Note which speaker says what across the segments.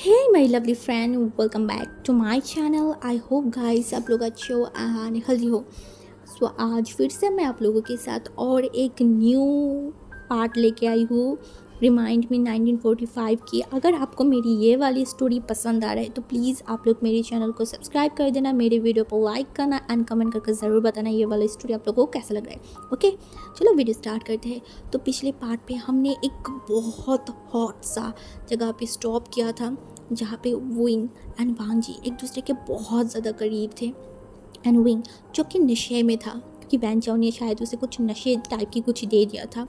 Speaker 1: Hey my lovely friend, welcome back to my channel. I hope guys आप लोग अच्छे हो एंड हेल्दी हो। सो आज फिर से मैं आप लोगों के साथ और एक न्यू पार्ट लेके आई हूँ, रिमाइंड मी 1945 की। अगर आपको मेरी ये वाली स्टोरी पसंद आ रहा है तो प्लीज़ आप लोग मेरे चैनल को सब्सक्राइब कर देना, मेरे वीडियो को लाइक करना एंड कमेंट करके ज़रूर बताना ये वाली स्टोरी आप लोगों को कैसा लग रहा है। ओके, चलो वीडियो स्टार्ट करते हैं। तो पिछले पार्ट पे हमने एक बहुत हॉट सा जगह पे स्टॉप किया था, जहाँ पे विंग एंड वांजी एक दूसरे के बहुत ज़्यादा करीब थे। एंड विंग जो कि नशे में था, क्योंकि वैन चाओ ने शायद उसे कुछ नशे टाइप की कुछ दे दिया था।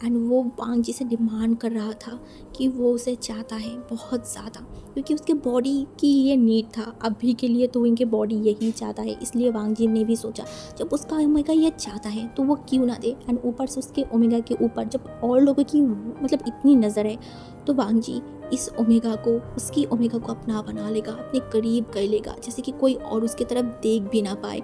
Speaker 1: एंड वो वांजी से डिमांड कर रहा था कि वो उसे चाहता है बहुत ज़्यादा, क्योंकि उसके बॉडी की ये नीड था अभी के लिए। तो विंग के बॉडी यही चाहता है, इसलिए वांजी ने भी सोचा जब उसका ओमेगा ये चाहता है तो वो क्यों ना दे। एंड ऊपर से उसके ओमेगा के ऊपर जब और लोगों की मतलब इतनी नज़र है, तो वांजी इस ओमेगा को, उसकी ओमेगा को अपना बना लेगा, अपने करीब कर लेगा, जैसे कि कोई और उसकी तरफ देख भी ना पाए।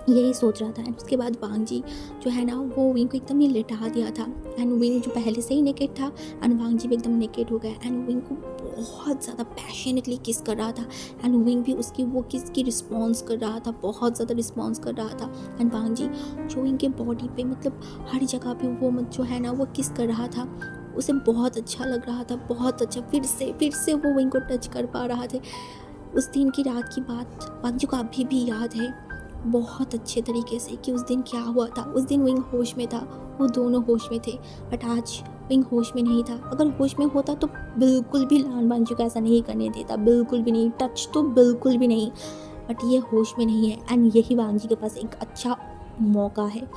Speaker 1: यही सोच रहा था। एंड उसके बाद वांजी जो है ना, वो विंग को एकदम ही लिटा दिया था। एंड विंग जो पहले से ही नेकेड था एंड वांजी भी एकदम नेकेड हो गया। एंड विंग को बहुत ज़्यादा पैशनेटली किस कर रहा था। एंड विंग भी उसकी वो किस की रिस्पॉन्स कर रहा था, बहुत ज़्यादा रिस्पॉन्स कर रहा था। एंड वांजी जो विंग के बॉडी पे मतलब हर जगह पे वो जो है ना वो किस कर रहा था, उसे बहुत अच्छा लग रहा था, बहुत अच्छा। फिर से वो विंग को टच कर पा रहा थे। उस दिन की रात की बात वांजी को अभी भी याद है बहुत अच्छे तरीके से कि उस दिन क्या हुआ था। उस दिन विंग होश में था, वो दोनों होश में थे। बट आज विंग होश में नहीं था। अगर होश में होता तो बिल्कुल भी लान बांजू को ऐसा नहीं करने देता, बिल्कुल भी नहीं, टच तो बिल्कुल भी नहीं। बट ये होश में नहीं है एंड यही वांजी के पास एक अच्छा मौका है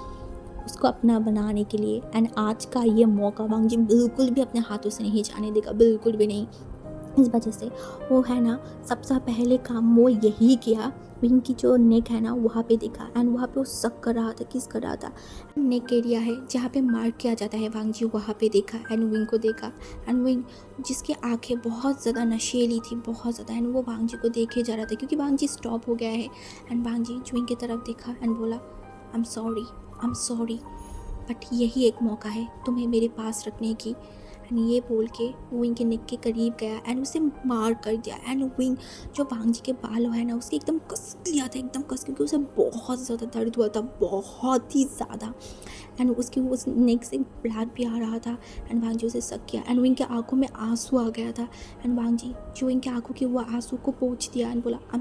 Speaker 1: उसको अपना बनाने के लिए। एंड आज का ये मौका वांजी बिल्कुल भी अपने हाथों से नहीं जाने देगा, बिल्कुल भी नहीं। इस वजह से वो है ना, सबसे पहले काम वो यही किया, विंग की जो नेक है ना वहाँ पे देखा। एंड वहाँ पे वो सक कर रहा था, किस कर रहा था। नेक एरिया है जहाँ पे मार्क किया जाता है, वांगजी वहाँ पे देखा एंड विंग को देखा। एंड विंग जिसकी आंखें बहुत ज़्यादा नशेली थी, बहुत ज़्यादा। एंड वो वांगजी को देखे जा रहा था क्योंकि वांगजी स्टॉप हो गया है। एंड वांगजी विंग की तरफ देखा एंड बोला, I am sorry, I am sorry, but यही एक मौका है तुम्हें मेरे पास रखने की। एंड ये बोल के विंग के नेक के करीब गया एंड उसे मार कर दिया। एंड विंग जो वांगजी के बाल है ना उसके एकदम कस लिया था, एकदम कस, क्योंकि उसे बहुत ज़्यादा दर्द हुआ था, बहुत ही ज़्यादा। एंड उसकी उस नेक से ब्लड भी आ रहा था। एंड वांगजी उसे सक किया एंड विंग के आंखों में आंसू आ गया था। एंड वांगजी जो विंग के आंखों के वो आंसू को पोंछ दिया एंड बोला, आई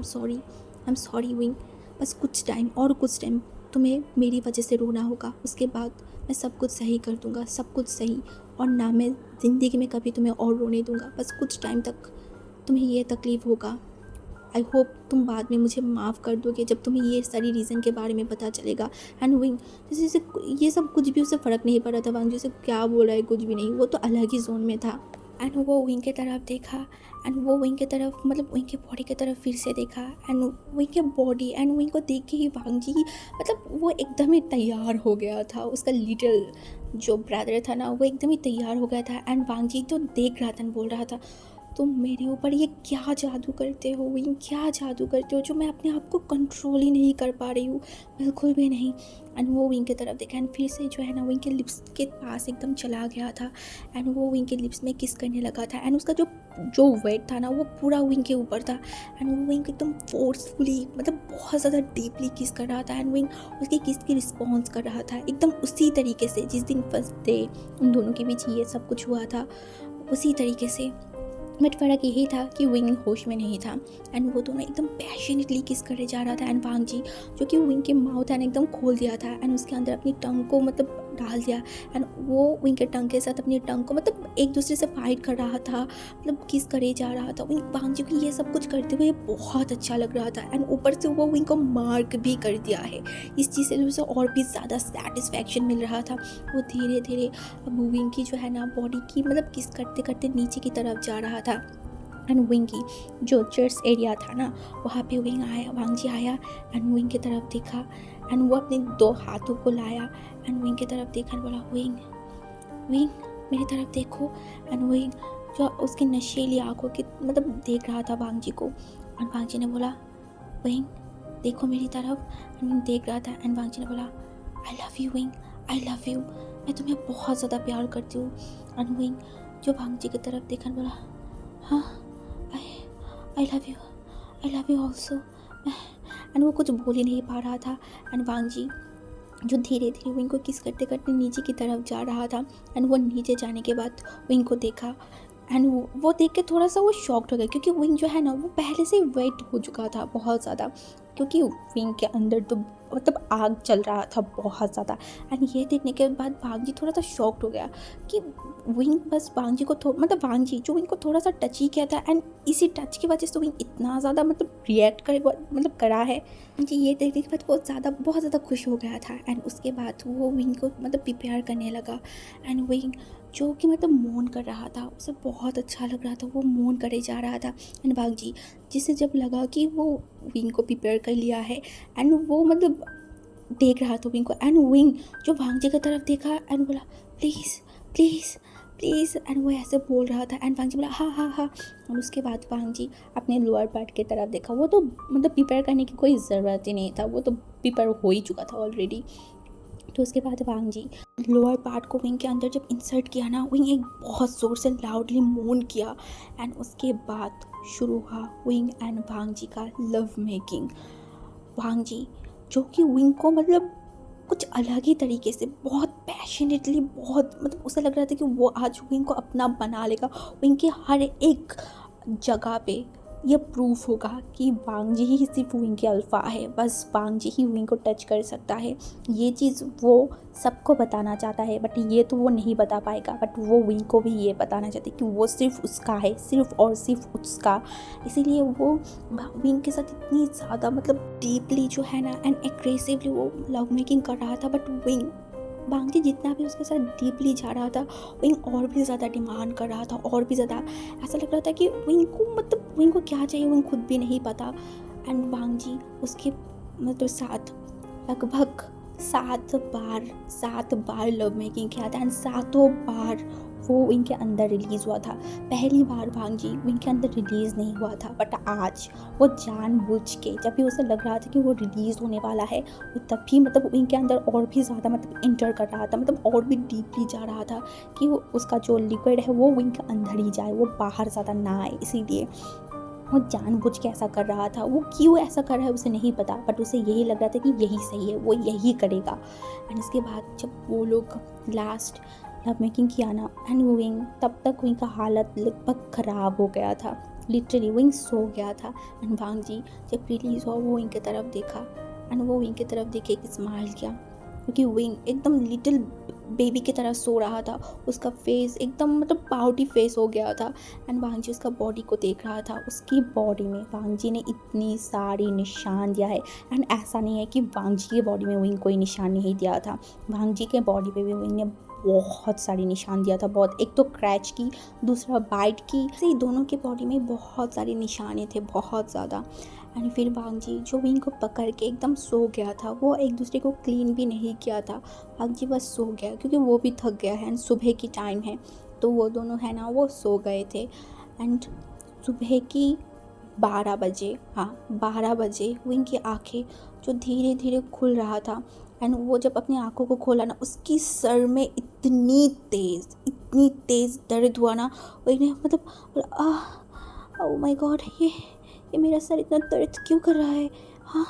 Speaker 1: एम सॉरी विंग, बस कुछ टाइम और कुछ टाइम तुम्हें मेरी वजह से रोना होगा, उसके बाद मैं सब कुछ सही कर दूंगा, सब कुछ सही। और ना मैं ज़िंदगी में कभी तुम्हें और रोने दूंगा, बस कुछ टाइम तक तुम्हें ये तकलीफ़ होगा। आई होप तुम बाद में मुझे माफ़ कर दोगे जब तुम्हें ये सारी रीज़न के बारे में पता चलेगा। एंड विंग जैसे ये सब कुछ भी उसे फ़र्क नहीं पड़ रहा था, वांग जैसे क्या बोल रहा है कुछ भी नहीं, वो तो अलग ही जोन में था। एंड वो विंग की तरफ देखा एंड वो विंग की तरफ मतलब विंग के बॉडी की तरफ फिर से देखा। एंड विंग के बॉडी एंड विंग को देख के ही वांगजी मतलब वो एकदम ही तैयार हो गया था। उसका लिटिल जो ब्रदर था ना वो एकदम ही तैयार हो गया था। एंड वांगजी तो देख रहा था एंड बोल रहा था, तुम मेरे ऊपर ये क्या जादू करते हो विंग, क्या जादू करते हो जो मैं अपने आप को कंट्रोल ही नहीं कर पा रही हूँ, बिल्कुल भी नहीं। एंड वो विंग की तरफ देखा एंड फिर से जो है ना विंग के लिप्स के पास एकदम चला गया था। एंड वो विंग के लिप्स में किस करने लगा था। एंड उसका जो वेट था ना वो पूरा विंग के ऊपर था। एंड वो विंग एकदम फोर्सफुली मतलब बहुत ज़्यादा डीपली किस कर रहा था। एंड विंग उसकी किस की रिस्पॉन्स कर रहा था एकदम उसी तरीके से जिस दिन फर्स्ट डे उन दोनों के बीच ये सब कुछ हुआ था, उसी तरीके से। बट फ़र्क यही था कि विंग होश में नहीं था। एंड वो दोनों एकदम पैशनेटली किस करे जा रहा था। एंड वांगजी जो कि विंग के माउथ है एकदम खोल दिया था एंड उसके अंदर अपनी टंग को मतलब डाल दिया। एंड वो विंग के टंग के साथ अपनी टंग को मतलब एक दूसरे से फाइट कर रहा था, मतलब किस करे जा रहा था। विंग वांगजी को ये सब कुछ करते हुए बहुत अच्छा लग रहा था। एंड ऊपर से वो विंग को मार्क भी कर दिया है, इस चीज़ से उसे और भी ज़्यादा सेटिस्फैक्शन मिल रहा था। वो धीरे धीरे अब विंग की जो है ना बॉडी की मतलब किस करते करते नीचे की तरफ जा रहा था। एंड विंग की जो चेस्ट एरिया था ना वहाँ पे विंग आया, वांगजी आया एंड विंग की तरफ देखा। एंड वो अपने दो हाथों को लाया एंड विंग की तरफ देखा और बोला, विंग विंग मेरी तरफ देखो। एंड विंग जो उसकी नशीली आंखों की मतलब देख रहा था वांगजी को। और वांगजी ने बोला, विंग देखो मेरी तरफ। एंड विंग देख रहा था एंड वांगजी ने बोला, आई love you wing, I love you, मैं तुम्हें बहुत ज़्यादा प्यार करती हूँ। एंड विंग जो वांगजी की तरफ देखा बोला, हाँ, I I love you also. And वो कुछ बोल ही नहीं पा रहा था। एंड वांग जी जो धीरे धीरे विंग को किस करते करते नीचे की तरफ जा रहा था। एंड वो नीचे जाने के बाद विंग को देखा। एंड वो देख के थोड़ा सा वो शॉक्ड हो गया, क्योंकि विंग जो है ना वो पहले से ही वेट हो चुका था बहुत ज़्यादा, क्योंकि विंग के अंदर तो मतलब आग चल रहा था बहुत ज़्यादा। एंड ये देखने के बाद वांग जी थोड़ा सा शॉक्ड हो गया कि विंग बस वांग जी को मतलब वांग जी जो विंग को थोड़ा सा टच ही किया था, एंड इसी टच की वजह से तो विंग इतना ज़्यादा मतलब रिएक्ट करे मतलब करा है जी। ये देखने के बाद बहुत ज़्यादा खुश हो गया था। एंड उसके बाद वो विंग को मतलब प्रिपेयर करने लगा। एंड विंग जो कि मतलब मौन कर रहा था, उसे बहुत अच्छा लग रहा था, वो मौन करे जा रहा था। एंड वांग जी जिसे जब लगा कि वो विंग को प्रिपेयर कर लिया है, एंड वो मतलब देख रहा था विंग को। एंड विंग जो वांग जी की तरफ देखा एंड बोला प्लीज़ प्लीज़ प्लीज़। एंड वो ऐसे बोल रहा था। एंड वांग जी बोला हाँ हाँ हाँ। और उसके बाद वांग जी अपने लोअर पार्ट की तरफ देखा। वो तो मतलब प्रिपेयर करने की कोई ज़रूरत ही नहीं था, वो तो प्रिपेयर हो ही चुका था ऑलरेडी। तो उसके बाद वांग जी लोअर पार्ट को विंग के अंदर जब इंसर्ट किया ना, विंग एक बहुत ज़ोर से लाउडली मोन किया। एंड उसके बाद शुरू हुआ विंग एंड वांग जी का लव मेकिंग। वांग जी जो कि विंग को मतलब कुछ अलग ही तरीके से बहुत पैशनेटली, बहुत मतलब उसे लग रहा था कि वो आज विंग को अपना बना लेगा। विंग के हर एक जगह पे ये प्रूफ होगा कि वांग जी ही सिर्फ विंग के अल्फ़ा है, बस वांग जी ही विंग को टच कर सकता है। ये चीज़ वो सबको बताना चाहता है, बट ये तो वो नहीं बता पाएगा, बट वो विंग को भी ये बताना चाहता है कि वो सिर्फ उसका है, सिर्फ और सिर्फ उसका। इसीलिए वो विंग के साथ इतनी ज़्यादा मतलब डीपली जो है ना एंड एग्रेसिवली वो लव मेकिंग कर रहा था। बट विंग वांग जी जितना भी उसके साथ डीपली जा रहा था, विंग और भी ज़्यादा डिमांड कर रहा था, और भी ज़्यादा ऐसा लग रहा था कि विंग को मतलब विंग को क्या चाहिए विंग खुद भी नहीं पता। एंड वांग जी उसके मतलब साथ लगभग 7 बार लव मेकिंग किया था। एंड 7 बार वो विंग के अंदर रिलीज़ हुआ था। पहली बार वांग जी विंग के अंदर रिलीज़ नहीं हुआ था, बट आज वो जानबूझ के जब भी उसे लग रहा था कि वो रिलीज़ होने वाला है, वो तब भी मतलब विंग के अंदर और भी ज़्यादा मतलब इंटर कर रहा था, मतलब और भी डीपली जा रहा था कि वो उसका जो लिक्विड है वो विंग के अंदर ही जाए, वो बाहर ज़्यादा ना आए। इसीलिए वो जानबूझ के ऐसा कर रहा था। वो क्यों ऐसा कर रहा है उसे नहीं पता, बट उसे यही लग रहा था कि यही सही है, वो यही करेगा। एंड इसके बाद जब वो लोग लास्ट लव मेकिंग किया ना, एंड विंग तब तक विंग का हालत लगभग ख़राब हो गया था, लिटरली विंग सो गया था। एंड वांग जी जब रिलीज़ हुआ वो विंग की तरफ देखा, एंड वो विंग की तरफ देखे एक स्माइल किया, क्योंकि विंग एकदम लिटिल बेबी की तरह सो रहा था। उसका फेस एकदम मतलब पाउटी फेस हो गया था। एंड वांग जी उसका बॉडी को देख रहा था। उसकी बॉडी में वांग जी ने इतनी सारी निशान दिया है। एंड ऐसा नहीं है कि वांग जी की बॉडी में विंग कोई निशान नहीं दिया था, वांग जी के बॉडी पे भी विंग ने बहुत सारी निशान दिया था। बहुत, एक तो क्रैच की, दूसरा बाइट की, से दोनों के बॉडी में बहुत सारे निशाने थे, बहुत ज़्यादा। एंड फिर वांग जी जो विंग को पकड़ के एकदम सो गया था, वो एक दूसरे को क्लीन भी नहीं किया था। वांग जी बस सो गया, क्योंकि वो भी थक गया है एंड सुबह की टाइम है, तो वो दोनों है ना वो सो गए थे। एंड सुबह की 12 बजे, हाँ 12 बजे विंग की आँखें जो धीरे धीरे खुल रहा था। एंड वो जब अपनी आँखों को खोला ना, उसकी सर में इतनी तेज़ दर्द हुआ ना, वो मतलब ओह माय गॉड, ये मेरा सर इतना दर्द क्यों कर रहा है, हाँ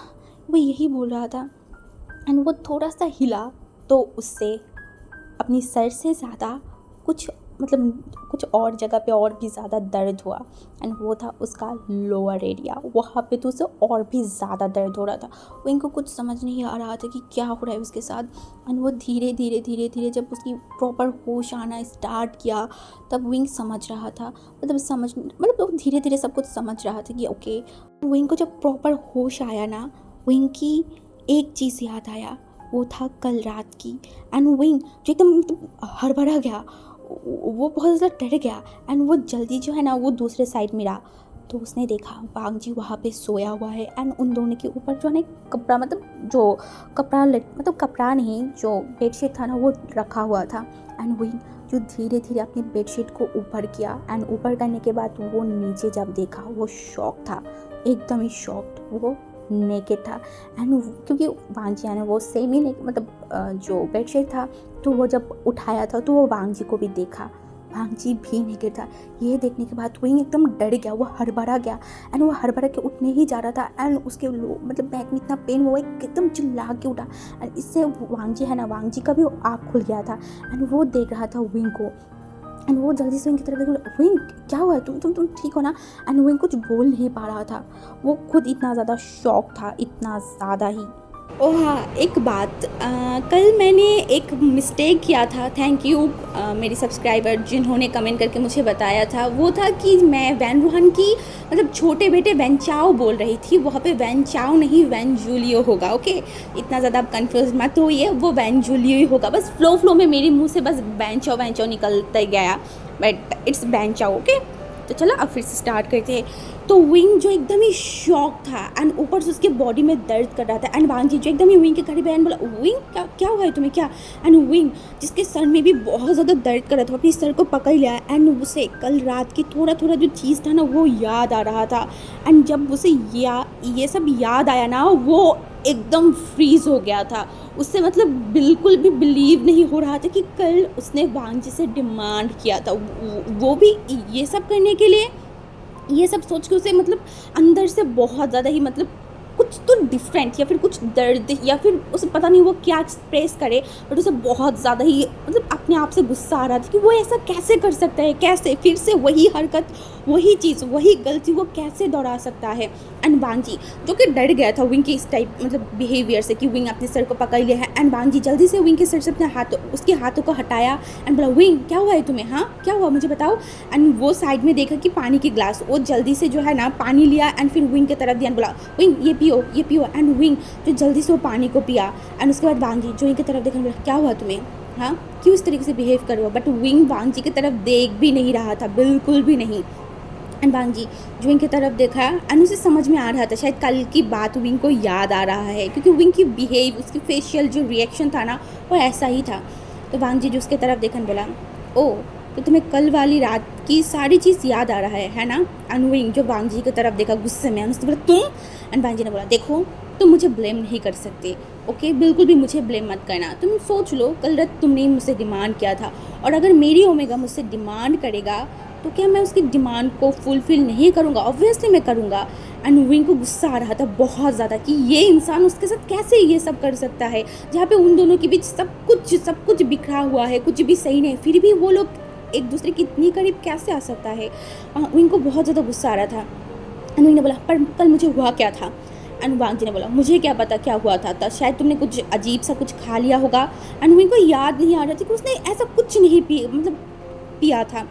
Speaker 1: वो यही बोल रहा था। एंड वो थोड़ा सा हिला तो उससे अपनी सर से ज़्यादा कुछ और जगह पे और भी ज़्यादा दर्द हुआ। एंड वो था उसका लोअर एरिया, वहाँ पे तो उसे और भी ज़्यादा दर्द हो रहा था। वो इनको कुछ समझ नहीं आ रहा था कि क्या हो रहा है उसके साथ। एंड वो धीरे धीरे जब उसकी प्रॉपर होश आना स्टार्ट किया, तब विंग समझ रहा था, मतलब धीरे धीरे सब कुछ समझ रहा था कि ओके। विंग को जब प्रॉपर होश आया ना, विंग की एक चीज़ याद आया, वो था कल रात की। एंड विंग जो एकदम हड़बड़ा गया, वो बहुत ज़्यादा डर गया। एंड वो जल्दी जो है ना वो दूसरे साइड मिला, तो उसने देखा वांग जी वहाँ पे सोया हुआ है। एंड उन दोनों के ऊपर जो है ना कपड़ा, मतलब कपड़ा नहीं, जो बेडशीट था ना वो रखा हुआ था। एंड विंग जो धीरे धीरे अपनी बेडशीट को ऊपर किया, एंड ऊपर करने के बाद वो नीचे जब देखा, वो शॉक था, एकदम ही शॉक्ड, वो नेकेड था। एंड क्योंकि वांग जी ने वो सेम ही मतलब जो बेडशीट था, तो वो जब उठाया था तो वो वांग जी को भी देखा, वांग जी भी नहीं गिरता। ये देखने के बाद विंग एकदम डर गया, वो हड़बड़ा गया एंड वो हड़बड़ा के उठने ही जा रहा था एंड उसके मतलब बैक में इतना पेन हुआ, एकदम चिल्ला के उठा एंड इससे वांग जी है ना, वांग जी का भी आँख खुल गया था एंड वो देख रहा था विंग को एंड वो जल्दी से विंग की तरफ देखा, विंग क्या हुआ है, तुम ठीक हो ना? एंड विंग कुछ बोल नहीं पा रहा था, वो खुद इतना ज़्यादा शॉक था, इतना ज़्यादा ही। ओह हाँ, एक बात, कल मैंने एक मिस्टेक किया था, थैंक यू मेरी सब्सक्राइबर जिन्होंने कमेंट करके मुझे बताया था। वो था कि मैं वैन रूहान की मतलब छोटे बेटे वैन चाओ बोल रही थी, वहाँ पे वैन चाओ नहीं वैन जूलियो होगा। ओके, इतना ज़्यादा आप कन्फ्यूज मत होइए, वो वैन जूलियो ही होगा। बस फ्लो में मेरे मुँह से बस वैन चाओ निकलता गया, बट इट्स वैन चाओ। ओके, तो चलो अब फिर से स्टार्ट करते हैं। तो विंग जो एकदम ही शॉक था एंड ऊपर से उसके बॉडी में दर्द कर रहा था एंड वांग जी जो एकदम ही विंग के करीब आया बोला, विंग क्या हुआ है तुम्हें, क्या? एंड विंग जिसके सर में भी बहुत ज़्यादा दर्द कर रहा था, अपने सर को पकड़ लिया एंड उसे कल रात की थोड़ा जो चीज़ था ना वो याद आ रहा था एंड जब उसे ये सब याद आया ना, वो एकदम फ्रीज हो गया था। उससे मतलब बिल्कुल भी बिलीव नहीं हो रहा था कि कल उसने वांग जी से डिमांड किया था, वो भी ये सब करने के लिए। ये सब सोच के उसे मतलब अंदर से बहुत ज़्यादा ही मतलब कुछ तो डिफरेंट या फिर कुछ दर्द या फिर उसे पता नहीं वो क्या एक्सप्रेस करे, बट उसे बहुत ज़्यादा ही मतलब अपने आप से गुस्सा आ रहा था कि वो ऐसा कैसे कर सकता है, कैसे फिर से वही हरकत, वही चीज़, वही गलती वो कैसे दोहरा सकता है। एंड वांग जी जो कि डर गया था विंग के इस टाइप मतलब बिहेवियर से कि विंग अपने सर को पकड़ लिया है एंड वांग जी जल्दी से विंग के सर से अपने उसके हाथों को हटाया एंड बोला, विंग क्या हुआ है तुम्हें, हाँ क्या हुआ मुझे बताओ। एंड वो साइड में देखा कि पानी की ग्लास, वो जल्दी से जो है ना पानी लिया एंड फिर विंग की तरफ दिया, बोला विंग ये पियो एंड विंग जो जल्दी से वो पानी को पिया एंड उसके बाद वांग जी जो विंग की तरफ देखा, बोला क्या हुआ तुम्हें, हाँ क्यों इस तरीके से बिहेव कर रहे हो। बट विंग वांग जी की तरफ देख भी नहीं रहा था, बिल्कुल भी नहीं। एंड वांग जी जो विंग की तरफ देखा एंड उसे समझ में आ रहा था शायद कल की बात विंग को याद आ रहा है, क्योंकि विंग की बिहेव, उसकी फेशियल जो रिएक्शन था ना वो ऐसा ही था। तो वांग जी जो उसके तरफ देखा बोला, ओ तो तुम्हें कल वाली रात की सारी चीज़ याद आ रहा है ना। एंड विंग जो वांग जी की तरफ देखा गुस्से में, उसने बोला तुम। एंड वांग जी ने बोला, देखो तुम मुझे ब्लेम नहीं कर सकते, ओके बिल्कुल भी मुझे ब्लेम मत करना। तुम सोच लो कल रात तुमने मुझसे डिमांड किया था और अगर मेरी ओमेगा मुझसे डिमांड करेगा तो क्या मैं उसकी डिमांड को फुलफ़िल नहीं करूँगा? ऑब्वियसली मैं करूँगा। एंड विंग को गुस्सा आ रहा था बहुत ज़्यादा कि ये इंसान उसके साथ कैसे ये सब कर सकता है, जहाँ पे उन दोनों के बीच सब कुछ बिखरा हुआ है, कुछ भी सही नहीं, फिर भी वो लोग एक दूसरे के इतनी करीब कैसे आ सकता है। विंग को बहुत ज़्यादा गुस्सा आ रहा था एंड विंग ने बोला, पर कल मुझे हुआ क्या था। एंड वांग जी ने बोला, मुझे क्या पता क्या हुआ था शायद तुमने कुछ अजीब सा कुछ खा लिया होगा। एंड विंग को याद नहीं आ रहा था कि उसने ऐसा कुछ नहीं पिया था।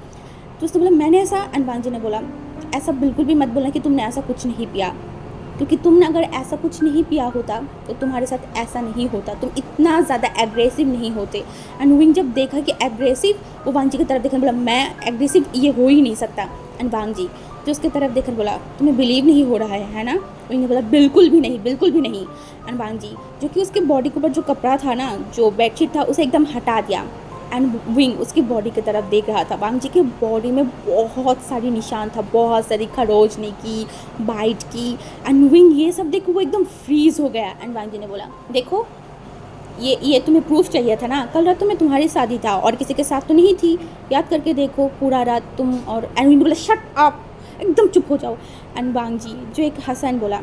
Speaker 1: तो उसने बोला मैंने ऐसा। एंड वांग जी ने बोला, ऐसा बिल्कुल भी मत बोलना कि तुमने ऐसा कुछ नहीं पिया, क्योंकि तुमने अगर ऐसा कुछ नहीं पिया होता तो तुम्हारे साथ ऐसा नहीं होता, तुम इतना ज़्यादा एग्रेसिव नहीं होते। एंड विंग जब देखा कि एग्रेसिव, वो वांग जी की तरफ देखने बोला, मैं एग्रेसिव ये हो ही नहीं सकता। एंड वांग जी जो उसकी तरफ देखकर बोला, तुम्हें बिलीव नहीं हो रहा है ना। विंग ने बोला, बिल्कुल भी नहीं, बिल्कुल भी नहीं। एंड वांग जी जो कि उसके बॉडी के ऊपर जो कपड़ा था ना, जो बेडशीट था, उसे एकदम हटा दिया एंड विंग उसकी बॉडी की तरफ देख रहा था। वांग जी की बॉडी में बहुत सारी निशान था, बहुत सारी खरोचने की, बाइट की। एंड विंग ये सब देख वो एकदम फ्रीज हो गया। एंड वांग जी ने बोला, देखो ये तुम्हें प्रूफ चाहिए था ना, कल रात तो मैं तुम्हारी शादी था और किसी के साथ तो नहीं थी, याद करके देखो पूरा रात तुम और। एंड विंग बोला, शट अप, एकदम चुप हो जाओ। एंड वांग जी जो एक हसन बोला,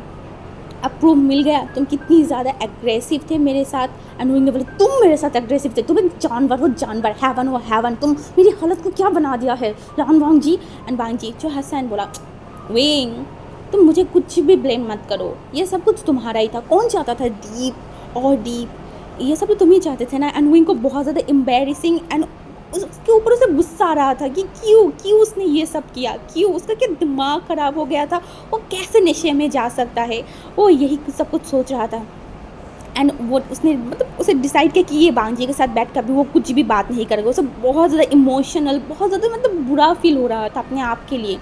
Speaker 1: अब प्रूफ मिल गया तुम कितनी ज़्यादा एग्रेसिव थे मेरे साथ। एंड विंग ने बोला, तुम मेरे साथ एग्रेसिव थे, तुम एक जानवर हो जानवर, हैवन हो हैवन, तुम मेरी हालत को क्या बना दिया है वांग जी। एंड वांग जी जो हसन बोला, विंग तुम मुझे कुछ भी ब्लेम मत करो, ये सब कुछ तुम्हारा ही था, कौन चाहता था डीप और डीप, ये सब तो तुम ही चाहते थे ना। एंड विंग को बहुत ज़्यादा एम्बेरसिंग एंड उसके ऊपर उसे गुस्सा आ रहा था कि क्यों उसने ये सब किया, क्यों उसका क्या दिमाग ख़राब हो गया था, वो कैसे नशे में जा सकता है, वो यही सब कुछ सोच रहा था। एंड वो उसने मतलब उसे डिसाइड किया कि ये वांग जी के साथ बैठ कर भी वो कुछ भी बात नहीं करेगा। उसे बहुत ज़्यादा इमोशनल, बहुत ज़्यादा मतलब बुरा फील हो रहा था अपने आप के लिए।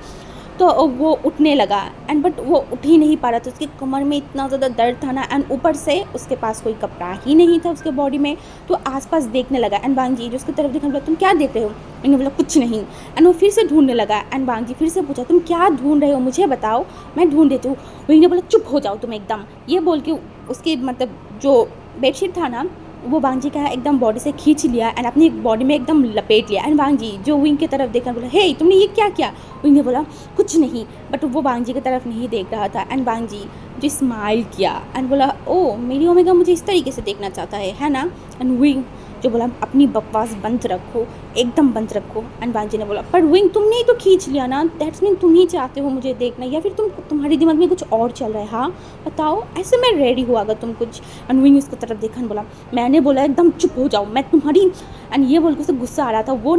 Speaker 1: तो वो उठने लगा एंड बट वो उठ ही नहीं पा रहा था, उसकी कमर में इतना ज़्यादा दर्द था ना। एंड ऊपर से उसके पास कोई कपड़ा ही नहीं था उसके बॉडी में, तो आसपास देखने लगा। एंड वांग जी जो उसकी तरफ देखने लगा, तुम क्या देख रहे हो। मैंने बोला, कुछ नहीं। एंड वो फिर से ढूंढने लगा। एंड वांग जी फिर से पूछा, तुम क्या ढूंढ रहे हो, मुझे बताओ, मैं ढूंढ देती हूँ। वही ने बोला, चुप हो जाओ तुम एकदम। ये बोल के उसके मतलब जो बेडशीट था ना
Speaker 2: वो वांग जी का एकदम बॉडी से खींच लिया एंड अपनी बॉडी में एकदम लपेट लिया। एंड वांग जी जो विंग की तरफ देखा बोला, हे तुमने ये क्या किया? विंग ने बोला कुछ नहीं, बट वो वांग जी की तरफ नहीं देख रहा था। एंड वांग जी जो स्माइल किया एंड बोला, ओ मेरी ओमेगा मुझे इस तरीके से देखना चाहता है ना? एंड विंग जो बोला, अपनी बकवास बंद रखो, एकदम बंद रखो। एंड वांग जी ने बोला, पर विंग तुमने ही तो खींच लिया ना, दैट्स मीन तुम ही चाहते हो मुझे देखना, या फिर तुम्हारे दिमाग में कुछ और चल रहा है? हाँ बताओ, ऐसे मैं रेडी हुआ अगर तुम कुछ। एंड विंग उसकी तरफ देखा बोला, मैंने बोला एकदम चुप हो जाओ, मैं तुम्हारी। एंड ये बोल के उसे गुस्सा आ रहा था। वो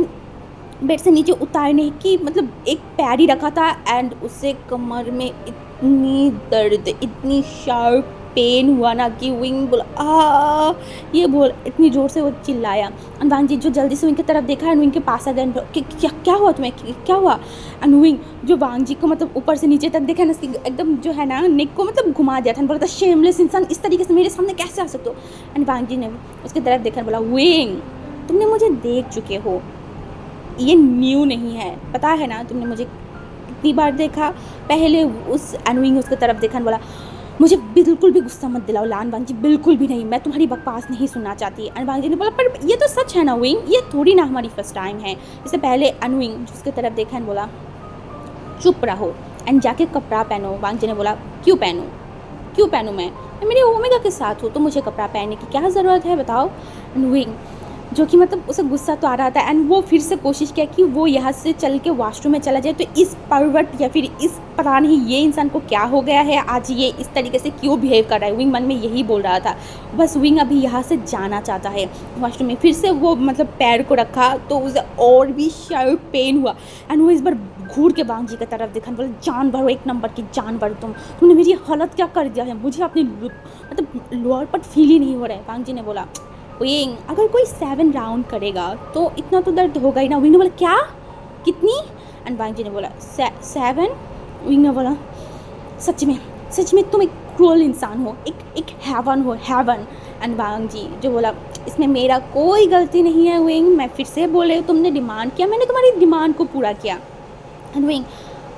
Speaker 2: बेड से नीचे उतारने की मतलब एक पैर ही रखा था एंड उसे कमर में इतनी दर्द, इतनी शार्प पेन हुआ ना कि विंग बोला आ, ये बोल इतनी ज़ोर से वो चिल्लाया। एंड वांग जी जो जल्दी से विंग की तरफ देखा एंड विंग के पास आ गया। क्या हुआ तुम्हें, क्या हुआ? एंड विंग जो वांग जी को मतलब ऊपर से नीचे तक देखा ना, उसकी एकदम जो है ना नेक को मतलब घुमा दिया था। बोला था, शेमलेस इंसान, इस तरीके से मेरे सामने कैसे आ सकते हो? एंड वांग जी ने उसकी तरफ देखा बोला, विंग तुमने मुझे देख चुके हो, ये न्यू नहीं है, पता है ना तुमने मुझे कितनी बार देखा पहले। उस एनविंग उसकी तरफ देखा बोला, मुझे बिल्कुल भी गुस्सा मत दिलाओ लान वांग जी, बिल्कुल भी नहीं, मैं तुम्हारी बकवास नहीं सुनना चाहती। एंड वांग जी ने बोला, पर ये तो सच है ना विंग, ये थोड़ी ना हमारी फर्स्ट टाइम है। इससे पहले एनविंग उसकी तरफ देखा एंड बोला, चुप रहो एंड जाके कपड़ा पहनो। वांग जी ने बोला, क्यों पहनूँ, क्यों पहनूँ मैं मेरे ओमेगा के साथ हूँ तो मुझे कपड़ा पहनने की क्या ज़रूरत है, बताओ। एंड विंग जो कि मतलब उसे गुस्सा तो आ रहा था एंड वो फिर से कोशिश किया कि वो यहाँ से चल के वॉशरूम में चला जाए। तो इस पर्वत या फिर इस पता नहीं ये इंसान को क्या हो गया है आज, ये इस तरीके से क्यों बिहेव कर रहा है। विंग मन में यही बोल रहा था, बस विंग अभी यहाँ से जाना चाहता है वॉशरूम में। फिर से वो मतलब पैर को रखा तो उसे और भी शार्प पेन हुआ एंड वो इस बार घूर के वांग जी की तरफ देखा, बोले जानवर, एक नंबर की जानवर, तुमने मेरी हालत क्या कर दिया है, मुझे अपनी मतलब लोअर पर फील ही नहीं हो रहा है। वांग जी ने बोला, विंग अगर कोई 7 राउंड करेगा तो इतना तो दर्द होगा ही ना। विंग ने बोला, क्या, कितनी? एंड वांग जी ने बोला, 7। विंग ने बोला, सच में तुम एक क्रूअल इंसान हो, एक हैवन हो, हैवन। एंड वांग जी जो बोला, इसमें मेरा कोई गलती नहीं है विंग, मैं फिर से बोल रही हूँ, तुमने डिमांड किया, मैंने तुम्हारी डिमांड को पूरा किया। एंड विंग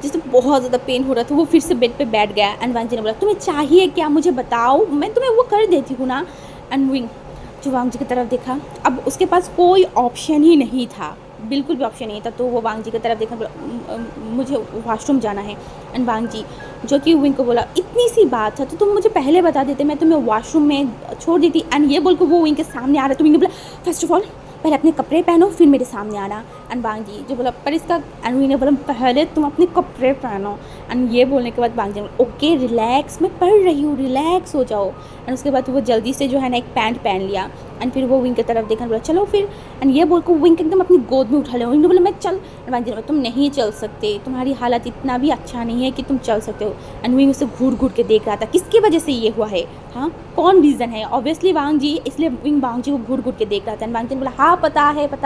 Speaker 2: जिसे बहुत ज़्यादा पेन हो रहा था वो फिर से बेड पे बैठ गया। एंड वांग जी ने बोला, तुम्हें चाहिए क्या, मुझे बताओ, मैं तुम्हें वो कर देती हूँ ना। एंड विंग जो वांग जी की तरफ देखा, अब उसके पास कोई ऑप्शन ही नहीं था, बिल्कुल भी ऑप्शन नहीं था। तो वो वांग जी की तरफ देखा, बोला, मुझे वॉशरूम जाना है। एंड वांग जी जो कि विंग को बोला, इतनी सी बात है तो तुम मुझे पहले बता देते, मैं तुम्हें वॉशरूम में छोड़ देती। एंड ये बोल के वो विंग के सामने आ रहा है। तो विंग ने बोला, फर्स्ट ऑफ ऑल पहले अपने कपड़े पहनो फिर मेरे सामने आना। एंड वांग जी जो बोला, पर इसका एंड विंग ने बोला, पहले तुम अपने कपड़े पहनो। एंड ये बोलने के बाद वांग जी ने बोला, ओके रिलैक्स, मैं पढ़ रही हूँ, रिलैक्स हो जाओ। एंड उसके बाद वो जल्दी से जो है ना एक पैंट पहन लिया एंड फिर वो विंग की तरफ देखा, बोला चलो फिर। एंड ये बोल को विंग एकदम अपनी गोद में उठा लिया। विंग ने बोला, मैं चल। एंड वांग जी ने बोला, तुम नहीं चल सकते, तुम्हारी हालत इतना भी अच्छा नहीं है कि तुम चल सकते हो। एंड विंग उसे घूर घूर के देख रहा था, किसकी वजह से ये हुआ है, हाँ कौन रीज़न है, ऑब्वियसली वांग जी, इसलिए विंग वांग जी को घूर घूर के देख रहा था। एंड वांग जी ने बोला, हाँ पता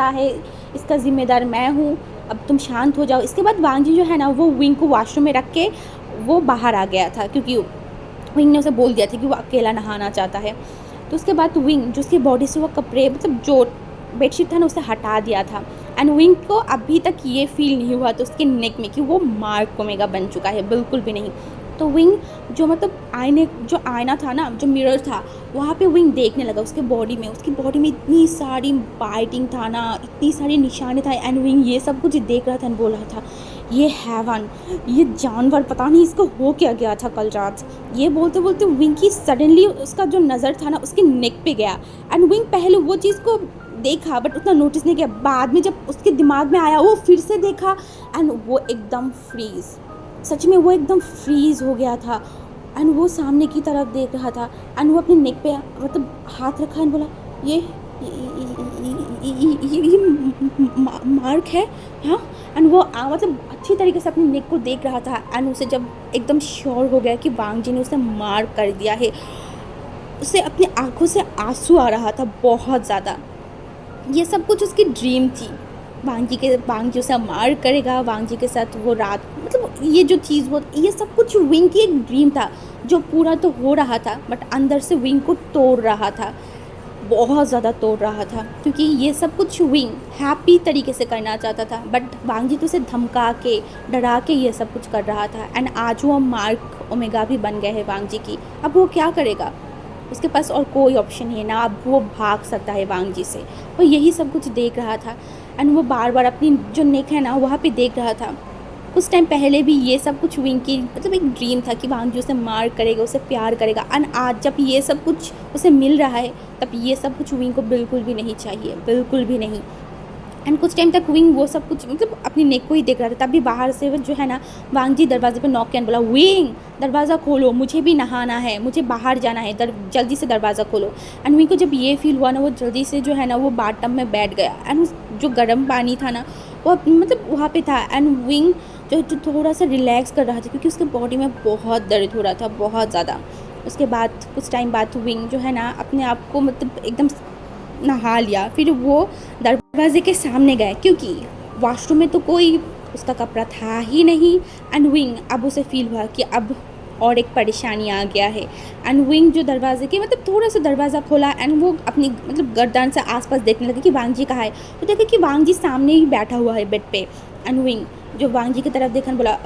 Speaker 2: है, इसका जिम्मेदार मैं हूँ, अब तुम शांत हो जाओ। इसके बाद वांग जी जो है ना वो विंग को वॉशरूम में रख के वो बाहर आ गया था, क्योंकि विंग ने उसे बोल दिया था कि वो अकेला नहाना चाहता है। तो उसके बाद विंग जो उसकी बॉडी से वो कपड़े मतलब जो बेडशीट था ना उसे हटा दिया था। एंड विंग को अभी तक ये फील नहीं हुआ था उसके नेक में कि वो मार्क ओमेगा बन चुका है, बिल्कुल भी नहीं। तो विंग जो मतलब जो आईना था ना, जो मिरर था, वहाँ पे विंग देखने लगा उसकी बॉडी में इतनी सारी बाइटिंग था ना, इतनी सारी निशाने था। एंड विंग ये सब कुछ देख रहा था एंड बोल रहा था, ये हैवन, ये जानवर, पता नहीं इसको हो क्या गया था कल रात। ये बोलते बोलते विंग की सडनली उसका जो नज़र था ना उसके नेक पे गया। एंड विंग पहले वो चीज़ को देखा बट उतना नोटिस नहीं किया, बाद में जब उसके दिमाग में आया वो फिर से देखा एंड वो एकदम फ्रीज़, सच में वो एकदम फ्रीज़ हो गया था। एंड वो सामने की तरफ देख रहा था एंड वो अपने नेक पे मतलब हाथ रखा एंड बोला, ये मार्क है, हाँ। एंड वो मतलब अच्छी तरीके से अपने नेक को देख रहा था एंड उसे जब एकदम श्योर हो गया कि वांग जी ने उसे मार्क कर दिया है, उसे अपनी आंखों से आंसू आ रहा था बहुत ज़्यादा। ये सब कुछ उसकी ड्रीम थी, वांग जी उसे मार करेगा, वांग जी के साथ वो रात मतलब ये जो चीज़ हो, ये सब कुछ विंग की एक ड्रीम था जो पूरा तो हो रहा था बट अंदर से विंग को तोड़ रहा था, बहुत ज़्यादा तोड़ रहा था। क्योंकि ये सब कुछ विंग हैप्पी तरीके से करना चाहता था बट वांग जी तो उसे धमका के डरा के ये सब कुछ कर रहा था। एंड आज वो मार्क ओमेगा भी बन गए हैं वांग जी की, अब वो क्या करेगा। उसके पास और कोई ऑप्शन नहीं है, ना अब वो भाग सकता है वांग जी से। वो यही सब कुछ देख रहा था एंड वो बार बार अपनी जो नेक है ना वहाँ पे देख रहा था। कुछ टाइम पहले भी ये सब कुछ विंग की मतलब एक ड्रीम था कि वांग जी उसे मार करेगा, उसे प्यार करेगा, एंड आज जब ये सब कुछ उसे मिल रहा है तब ये सब कुछ विंग को बिल्कुल भी नहीं चाहिए, बिल्कुल भी नहीं। एंड कुछ टाइम तक विंग वो सब कुछ मतलब अपनी नेक को ही देख रहा था। तभी बाहर से वो जो है ना वांग जी दरवाजे पे नॉक किया, बोला विंग दरवाज़ा खोलो, मुझे भी नहाना है, मुझे बाहर जाना है, जल्दी से दरवाज़ा खोलो। एंड विंग को जब ये फील हुआ ना वो जल्दी से जो है ना वो बाथ टब में बैठ गया एंड जो गर्म पानी था ना वो मतलब वहाँ पे था। एंड विंग जो थोड़ा सा रिलैक्स कर रहा था क्योंकि उसके बॉडी में बहुत दर्द हो रहा था, बहुत ज़्यादा। उसके बाद कुछ टाइम बाद विंग जो है ना अपने आप को मतलब एकदम नहा लिया। फिर वो दरवाजे के सामने गए क्योंकि वॉशरूम में तो कोई उसका कपड़ा था ही नहीं। एंड विंग अब उसे फील हुआ कि अब और एक परेशानी आ गया है। एंड विंग जो दरवाजे के मतलब थोड़ा सा दरवाज़ा खोला एंड वो अपनी मतलब गर्दन से आसपास देखने लगे कि वांग जी कहाँ है। तो देखा कि वांग जी सामने ही बैठा हुआ है बेड पे। एंड विंग जो वांग जी की तरफ देखा बोला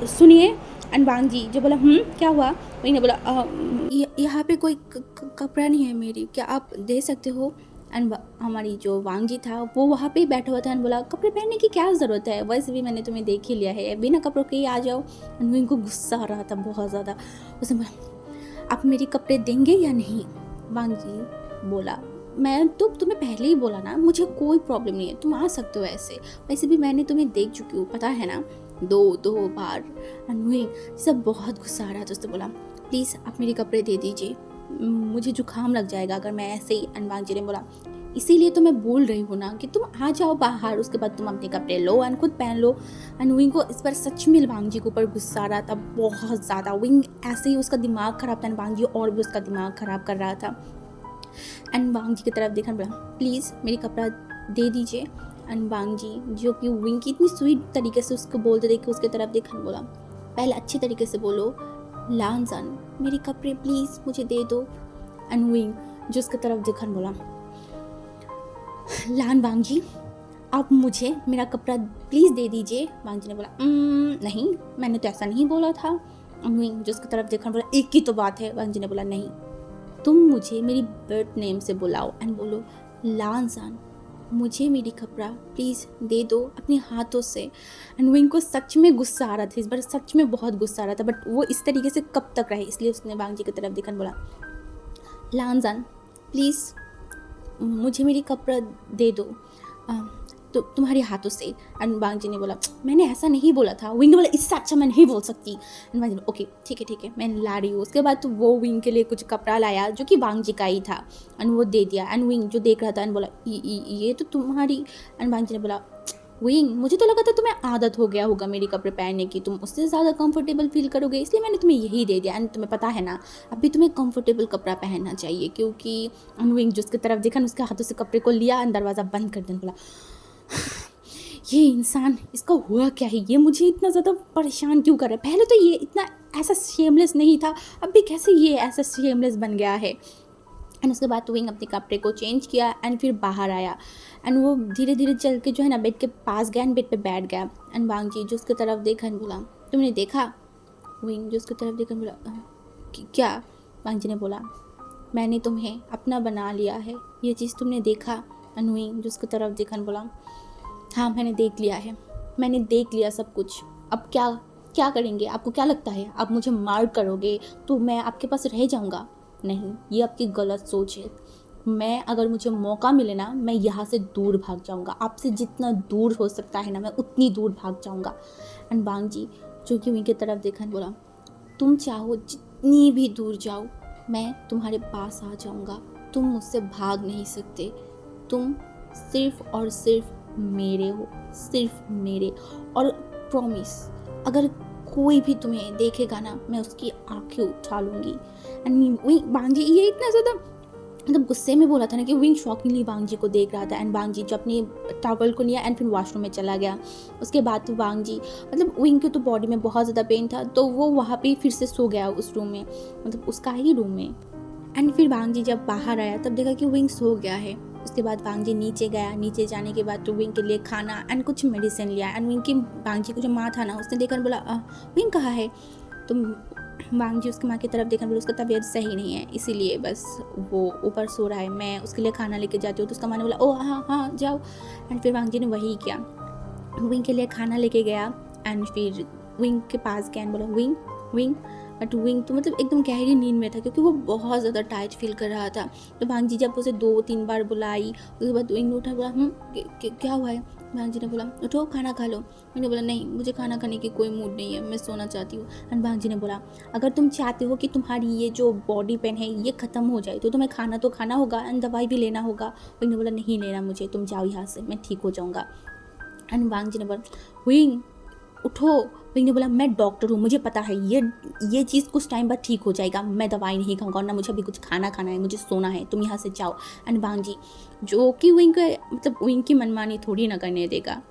Speaker 2: सुनिए। एंड वांग जी जो बोला क्या हुआ। विंग ने बोला यहाँ पे कोई कपड़ा नहीं है मेरी, क्या आप दे सकते हो। एंड हमारी जो वांग जी था वो वहाँ पे ही बैठा हुआ था एंड बोला कपड़े पहनने की क्या ज़रूरत है, वैसे भी मैंने तुम्हें देख ही लिया है, बिना कपड़ों के ही आ जाओ। एंड विंग को गुस्सा आ रहा था बहुत ज़्यादा। उसने बोला आप मेरे कपड़े देंगे या नहीं। वांग जी बोला मैं तो तुम्हें पहले ही बोला ना, मुझे कोई प्रॉब्लम नहीं है, तुम आ सकते हो ऐसे, वैसे भी मैंने तुम्हें देख चुकी हूँ, पता है ना, दो बार। एंड विंग सब बहुत गुस्सा आ रहा था। उसने बोला प्लीज़ आप मेरे कपड़े दे दीजिए, मुझे जुकाम लग जाएगा अगर मैं ऐसे ही। एंड वांग जी ने बोला इसीलिए तो मैं बोल रही हूँ ना कि तुम आ जाओ बाहर, उसके बाद तुम अपने कपड़े लो एंड खुद पहन लो। एंड विंग को इस पर सच में वांग जी के ऊपर गुस्सा आ रहा था बहुत ज़्यादा। विंग ऐसे ही उसका दिमाग ख़राब था एंड वांग जी और भी उसका दिमाग ख़राब कर रहा था। एंड वांग जी की तरफ देखा बोला प्लीज़ मेरी कपड़ा दे दीजिए। एंड वांग जी जो कि विंग की इतनी स्वीट तरीके से उसको बोलते देख के उसकी तरफ देखा बोला पहले अच्छी तरीके से बोलो लानजान मेरे कपड़े प्लीज़ मुझे दे दो। एंड विंग जो उसकी तरफ देखा बोला लान वांग जी आप मुझे मेरा कपड़ा प्लीज़ दे दीजिए। वांग जी ने बोला नहीं मैंने तो ऐसा नहीं बोला था। विंग जो उसकी तरफ देखा बोला एक ही तो बात है। वांग जी ने बोला नहीं तुम मुझे मेरी बर्थ नेम से बुलाओ एंड बोलो लानजान मुझे मेरी कपड़ा प्लीज़ दे दो अपने हाथों से। एंड विंग को सच में गुस्सा आ रहा था, इस बार सच में बहुत गुस्सा आ रहा था, बट वो इस तरीके से कब तक रहे, इसलिए उसने वांग जी की तरफ देखा बोला लानजान प्लीज़ मुझे मेरी कपड़ा दे दो तो तुम्हारे हाथों से। एंड वांग जी ने बोला मैंने ऐसा नहीं बोला था। विंग ने बोला इससे अच्छा मैं नहीं बोल सकती। एंड वांग जी ने ओके ठीक है मैं ला रही हूँ। उसके बाद तो वो विंग के लिए कुछ कपड़ा लाया जो कि वांग जी का ही था एंड वो दे दिया। एंड विंग जो देख रहा था एंड बोला ये तो तुम्हारी। एंड वांग जी ने बोला विंग मुझे तो लगा था तुम्हें आदत हो गया होगा मेरे कपड़े पहनने की, तुम उससे ज़्यादा कंफर्टेबल फील करोगे, इसलिए मैंने तुम्हें यही दे दिया। एंड तुम्हें पता है ना अभी तुम्हें कंफर्टेबल कपड़ा पहनना चाहिए क्योंकि विंग जिसकी तरफ देखा उसके हाथों से कपड़े को लिया एंड दरवाज़ा बंद कर देने बोला ये इंसान इसका हुआ क्या है, ये मुझे इतना ज़्यादा परेशान क्यों कर रहा है, पहले तो ये इतना ऐसा शेमलेस नहीं था, अब भी कैसे ये ऐसा शेमलेस बन गया है। एंड उसके बाद विंग अपने कपड़े को चेंज किया एंड फिर बाहर आया एंड वो धीरे धीरे चल के जो है ना बेड के पास गया एंड बेड पे बैठ गया। एंड वांग जी जो उसकी तरफ देखा एंड बोला तुमने देखा। विंग जो उसकी तरफ देखा बोला क्या। वांग जी ने बोला मैंने तुम्हें अपना बना लिया है, ये चीज़ तुमने देखा। एंड विंग जो उसकी तरफ देखा एंड बोला हाँ मैंने देख लिया है, मैंने देख लिया सब कुछ, अब क्या करेंगे, आपको क्या लगता है आप मुझे मार करोगे तो मैं आपके पास रह जाऊंगा। नहीं ये आपकी गलत सोच है, मैं अगर मुझे मौका मिले ना मैं यहाँ से दूर भाग जाऊँगा, आपसे जितना दूर हो सकता है ना मैं उतनी दूर भाग जाऊँगा। एंड वांग जी जो कि उनकी तरफ देखा बोला तुम चाहो जितनी भी दूर जाओ मैं तुम्हारे पास आ जाऊँगा, तुम मुझसे भाग नहीं सकते, तुम सिर्फ और सिर्फ मेरे हो, सिर्फ मेरे। और प्रॉमिस अगर कोई भी तुम्हें देखेगा ना मैं उसकी आंखें उठा लूँगी। एंड वांग जी ये इतना ज़्यादा मतलब गुस्से में बोला था ना कि विंग शॉकिंगली वांग जी को देख रहा था। एंड वांग जी जो अपने टॉवल को लिया एंड फिर वॉशरूम में चला गया। उसके बाद तो वांग जी मतलब विंग के तो बॉडी में बहुत ज़्यादा पेन था तो वो वहाँ पे फिर से सो गया उस रूम में, मतलब उसका ही रूम में। एंड फिर वांग जी जब बाहर आया तब देखा कि विंग सो गया है। उसके बाद वांग जी नीचे गया, नीचे जाने के बाद तो विंग के लिए खाना एंड कुछ मेडिसिन लिया। एंड विंग की वांग जी को जो माँ था ना उसने देखकर बोला विंग कहाँ है। तो वांग जी उसकी माँ की तरफ देखने बोले उसका तबीयत सही नहीं है, इसीलिए बस वो ऊपर सो रहा है, मैं उसके लिए खाना लेके जाती हूँ। तो उसका माँ ने बोला ओ हाँ हाँ जाओ। एंड फिर वांग जी ने वही किया, विंग के लिए खाना लेके गया। एंड फिर विंग के पास गया एंड बोला विंग विंग। बट विंग तो मतलब एकदम गहरी नींद में था क्योंकि वो बहुत ज़्यादा टायर्ड फील कर रहा था। तो वांग जी जब उसे 2-3 बार बुलाई, उसके बाद विंग ने उठा, बोला क्या हुआ है। वांग जी ने बोला उठो खाना खा लो। मैंने बोला नहीं, मुझे खाना खाने की कोई मूड नहीं है, मैं सोना चाहती हूँ। एंड वांग जी ने बोला अगर तुम चाहते हो कि तुम्हारी ये जो बॉडी पेन है ये ख़त्म हो जाए तो तुम्हें खाना तो खाना होगा एंड दवाई भी लेना होगा। विंग ने बोला नहीं लेना मुझे, तुम जाओ यहाँ से, मैं ठीक हो जाऊँगा। एंड वांग जी ने बोला विंग उठो। विंग ने बोला मैं डॉक्टर हूँ, मुझे पता है ये चीज़ कुछ टाइम बाद ठीक हो जाएगा, मैं दवाई नहीं खाऊंगा और ना मुझे अभी कुछ खाना खाना है, मुझे सोना है, तुम यहाँ से जाओ। एंड वांग जी जो कि विंग का मतलब विंग की मनमानी थोड़ी ना करने देगा,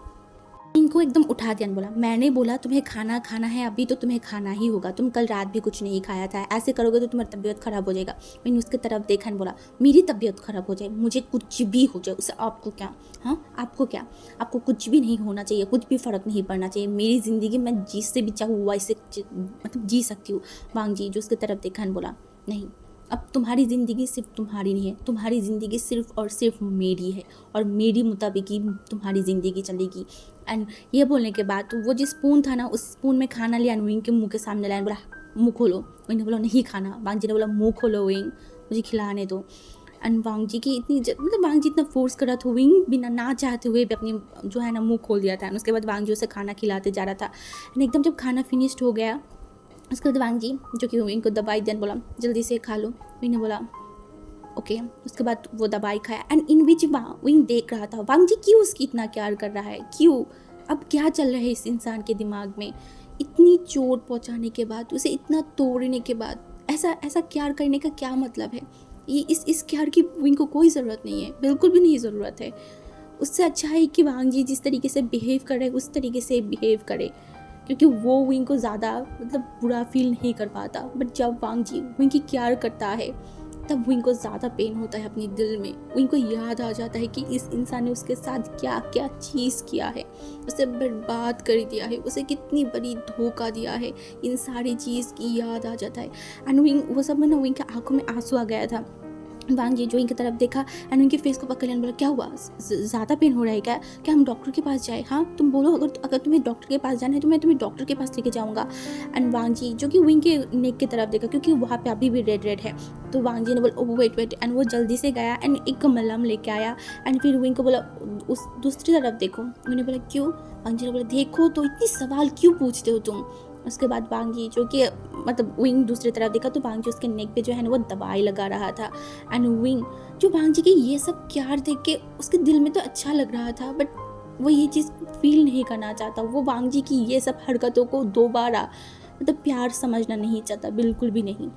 Speaker 2: इनको एकदम उठा दिया, बोला मैंने बोला तुम्हें खाना खाना है अभी तो तुम्हें खाना ही होगा, तुम कल रात भी कुछ नहीं खाया था, ऐसे करोगे तो तुम्हारी तबीयत खराब हो जाएगा। मैंने उसकी तरफ देखा बोला मेरी तबीयत खराब हो जाए, मुझे कुछ भी हो जाए उससे आपको क्या, हाँ आपको क्या, आपको कुछ भी नहीं होना चाहिए, कुछ भी फ़र्क नहीं पड़ना चाहिए, मेरी ज़िंदगी मैं जिससे भी चाहूँ वैसे मतलब जी सकती हूँ। वांग जी जो उसकी तरफ देखा बोला नहीं, अब तुम्हारी ज़िंदगी सिर्फ तुम्हारी नहीं है, तुम्हारी ज़िंदगी सिर्फ और सिर्फ मेरी है और मेरी मुताबिक ही तुम्हारी ज़िंदगी चलेगी। एंड ये बोलने के बाद वो जो स्पून था ना, उस स्पून में खाना लिया विंग के मुंह के सामने लाया, बोला मुँह खोलो। विंग ने बोला नहीं खाना। वांग जी ने बोला मुँह खोलो विंग, मुझे खिलाने दो। एंड वांग जी की इतनी मतलब वांग जी इतना फोर्स कर रहा था, विंग बिना ना चाहते हुए भी अपनी जो है ना मुँह खोल दिया था। उसके बाद वांग जी उसे खाना खिलाते जा रहा था। एंड एकदम जब खाना फिनिश्ड हो गया उसके बाद वांग जी जो कि विंग को दवाई देन बोला जल्दी से खा लो। विंग ने बोला ओके। उसके बाद वो दवाई खाया एंड इन विच विंग देख रहा था वांग जी क्यों उसकी इतना प्यार कर रहा है, क्यों, अब क्या चल रहा है इस इंसान के दिमाग में, इतनी चोट पहुंचाने के बाद, उसे इतना तोड़ने के बाद ऐसा प्यार करने का क्या मतलब है। ये इस प्यार की विंग को कोई ज़रूरत नहीं है, बिल्कुल भी नहीं ज़रूरत है। उससे अच्छा है कि वांग जी जिस तरीके से बिहेव कर रहे हैं उस तरीके से बिहेव करे, क्योंकि वो विंग को ज़्यादा मतलब बुरा फील नहीं कर पाता। बट जब वांग जी विंग की केयर करता है तब विंग को ज़्यादा पेन होता है अपने दिल में। विंग को याद आ जाता है कि इस इंसान ने उसके साथ क्या क्या चीज़ किया है, उसे बर्बाद कर दिया है, उसे कितनी बड़ी धोखा दिया है, इन सारी चीज़ की याद आ जाता है। एंड विंग वो सब में ना विंग के आंखों में आंसू आ गया था। वांग जी जो इनकी तरफ देखा एंड उनके फेस को पकड़ लिया, बोला क्या हुआ, ज़्यादा पेन हो रहा है क्या हम डॉक्टर के पास जाए, हाँ तुम बोलो, अगर तुम्हें डॉक्टर के पास जाना है तो मैं तुम्हें डॉक्टर के पास लेके जाऊँगा। एंड वांग जी जो कि विंग के नेक की तरफ देखा क्योंकि वहाँ पे अभी भी रेड है, तो वांग जी ने बोला ओ वेट एंड वो जल्दी से गया एंड एक मलहम लेके आया। एंड फिर विंग को बोला उस दूसरी तरफ देखो। उन्होंने बोला क्यों। वांग जी ने बोला देखो तो इतनी सवाल क्यों पूछते हो तुम। उसके बाद वांग जी जो कि मतलब विंग दूसरी तरफ देखा तो वांग जी उसके नेक पे जो है ना वो दवाई लगा रहा था। एंड विंग जो वांग जी की ये सब प्यार देख के उसके दिल में तो अच्छा लग रहा था, बट वो ये चीज़ फील नहीं करना चाहता। वो वांग जी की ये सब हरकतों को दोबारा मतलब प्यार समझना नहीं चाहता, बिल्कुल भी नहीं।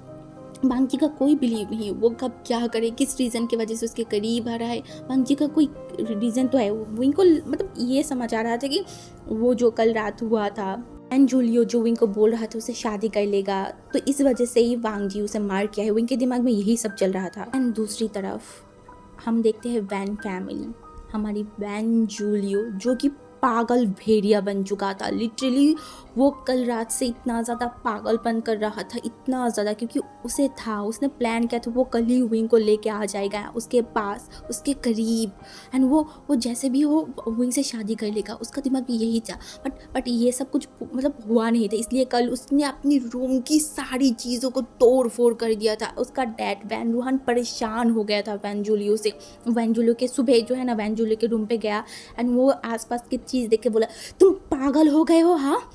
Speaker 2: वांग जी का कोई बिलीव नहीं है वो कब क्या करे, किस रीज़न की वजह से उसके करीब आ रहा है, वांग जी का कोई रीज़न तो है। विंग को मतलब ये समझ आ रहा था कि वो जो कल रात हुआ था एंड जूलियो जो विंग को बोल रहा था उसे शादी कर लेगा, तो इस वजह से ही वांग जी उसे मार किया है। विंग के दिमाग में यही सब चल रहा था। एंड दूसरी तरफ हम देखते हैं वैन फैमिली, हमारी वैन जूलियो जो कि पागल भेड़िया बन चुका था। लिटरली वो कल रात से इतना ज़्यादा पागलपन कर रहा था, इतना ज़्यादा, क्योंकि उसने प्लान किया था वो कल ही विंग को लेके आ जाएगा उसके पास, उसके करीब, एंड वो जैसे भी हो विंग से शादी कर लेगा, उसका दिमाग भी यही था। बट ये सब कुछ मतलब हुआ नहीं था, इसलिए कल उसने अपनी रूम की सारी चीज़ों को तोड़ फोड़ कर दिया था। उसका डैड वैन रूहान परेशान हो गया था वैन जूलियो से। वैन जूलियो के सुबह जो है ना वैन जूलियो के रूम पे गया एंड वो आसपास की चीज़ देख के बोला तुम पागल हो गए हो, हाँ